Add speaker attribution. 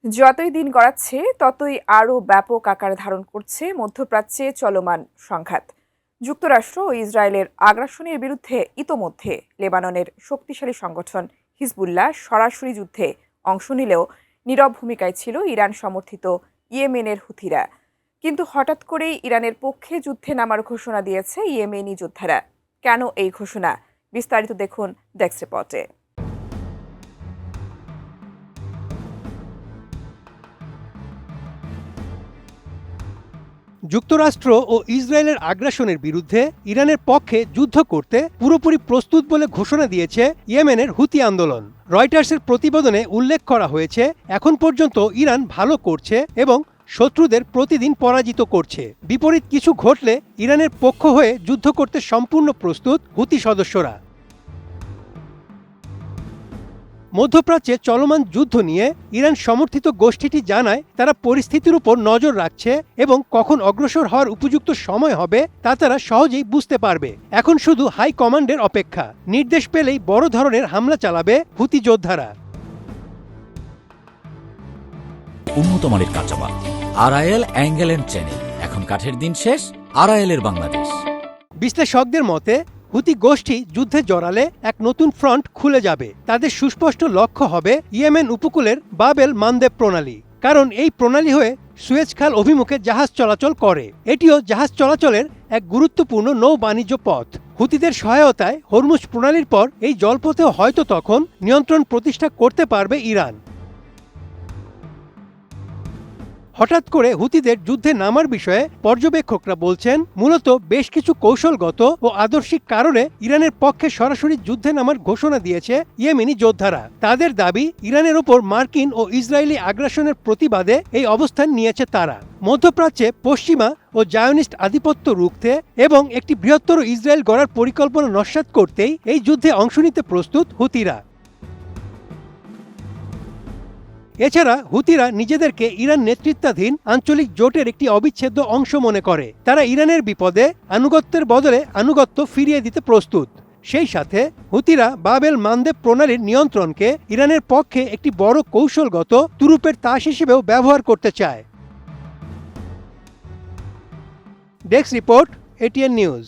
Speaker 1: যতই দিন গড়াচ্ছে ততই আরও ব্যাপক আকার ধারণ করছে মধ্যপ্রাচ্যে চলমান সংঘাত। যুক্তরাষ্ট্র ও ইসরায়েলের আগ্রাসনের বিরুদ্ধে ইতোমধ্যে লেবাননের শক্তিশালী সংগঠন হিজবুল্লাহ সরাসরি যুদ্ধে অংশ নিলেও নীরব ভূমিকায় ছিল ইরান সমর্থিত ইয়েমেনের হুথিরা। কিন্তু হঠাৎ করেই ইরানের পক্ষে যুদ্ধে নামার ঘোষণা দিয়েছে ইয়েমেনি যোদ্ধারা। কেন এই ঘোষণা? বিস্তারিত দেখুন ডেস্ক রিপোর্টে।
Speaker 2: যুক্তরাষ্ট্র ও ইসরায়েলের আগ্রাসনের বিরুদ্ধে ইরানের পক্ষে যুদ্ধ করতে পুরোপুরি প্রস্তুত বলে ঘোষণা দিয়েছে ইয়েমেনের হুতি আন্দোলন। রয়টার্সের প্রতিবেদনে উল্লেখ করা হয়েছে, এখন পর্যন্ত ইরান ভালো করছে এবং শত্রুদের প্রতিদিন পরাজিত করছে। বিপরীত কিছু ঘটলে ইরানের পক্ষ হয়ে যুদ্ধ করতে সম্পূর্ণ প্রস্তুত হুতি সদস্যরা। মধ্যপ্রাচ্যে চলমান যুদ্ধ নিয়ে ইরান সমর্থিত গোষ্ঠীটি জানায়, তারা পরিস্থিতির উপর নজর রাখছে এবং কখন অগ্রসর হওয়ার উপযুক্ত সময় হবে তা তারা সহজেই বুঝতে পারবে। এখন শুধু হাই কমান্ডের অপেক্ষা। নির্দেশ পেলেই বড় ধরনের হামলা চালাবে হুতি যোদ্ধারা।
Speaker 3: উন্নত মানের কাঁচামাল আরআইএল অ্যাঙ্গেল এন্ড চ্যানেল। এখন কাঠের দিন শেষ, আরআইএল-এর বাংলাদেশ।
Speaker 2: বিশ্লেষকদের মতে, হুতি গোষ্ঠী যুদ্ধে জড়ালে এক নতুন ফ্রন্ট খুলে যাবে। তাদের সুস্পষ্ট লক্ষ্য হবে ইয়েমেন উপকূলের বাবেল মানদেব প্রণালী, কারণ এই প্রণালী হয়ে সুয়েজ খাল অভিমুখে জাহাজ চলাচল করে। এটিও জাহাজ চলাচলের এক গুরুত্বপূর্ণ নৌ বাণিজ্য পথ। হুতিদের সহায়তায় হরমুজ প্রণালীর পর এই জলপথেও হয়তো তখন নিয়ন্ত্রণ প্রতিষ্ঠা করতে পারবে ইরান। হঠাৎ করে হুতিদের যুদ্ধে নামার বিষয়ে পর্যবেক্ষকরা বলছেন, মূলত বেশ কিছু কৌশলগত ও আদর্শিক কারণে ইরানের পক্ষে সরাসরি যুদ্ধে নামার ঘোষণা দিয়েছে ইয়েমেনি যোদ্ধারা। তাদের দাবি, ইরানের ওপর মার্কিন ও ইসরায়েলি আগ্রাসনের প্রতিবাদে এই অবস্থান নিয়েছে তারা। মধ্যপ্রাচ্যে পশ্চিমা ও জায়নিস্ট আধিপত্য রুখতে এবং একটি বৃহত্তর ইসরায়েল গড়ার পরিকল্পনা নস্যাৎ করতেই এই যুদ্ধে অংশ নিতে প্রস্তুত হুতিরা। এছাড়া হুতিরা নিজেদেরকে ইরান নেতৃত্বাধীন আঞ্চলিক জোটের একটি অবিচ্ছেদ্য অংশ মনে করে। তারা ইরানের বিপদে আনুগত্যের বদলে আনুগত্য ফিরিয়ে দিতে প্রস্তুত। সেই সাথে হুতিরা বাবেল মানদেব প্রণালীর নিয়ন্ত্রণকে ইরানের পক্ষে একটি বড় কৌশলগত তুরুপের তাস হিসেবেও ব্যবহার করতে চায়। Desk report, ATN news.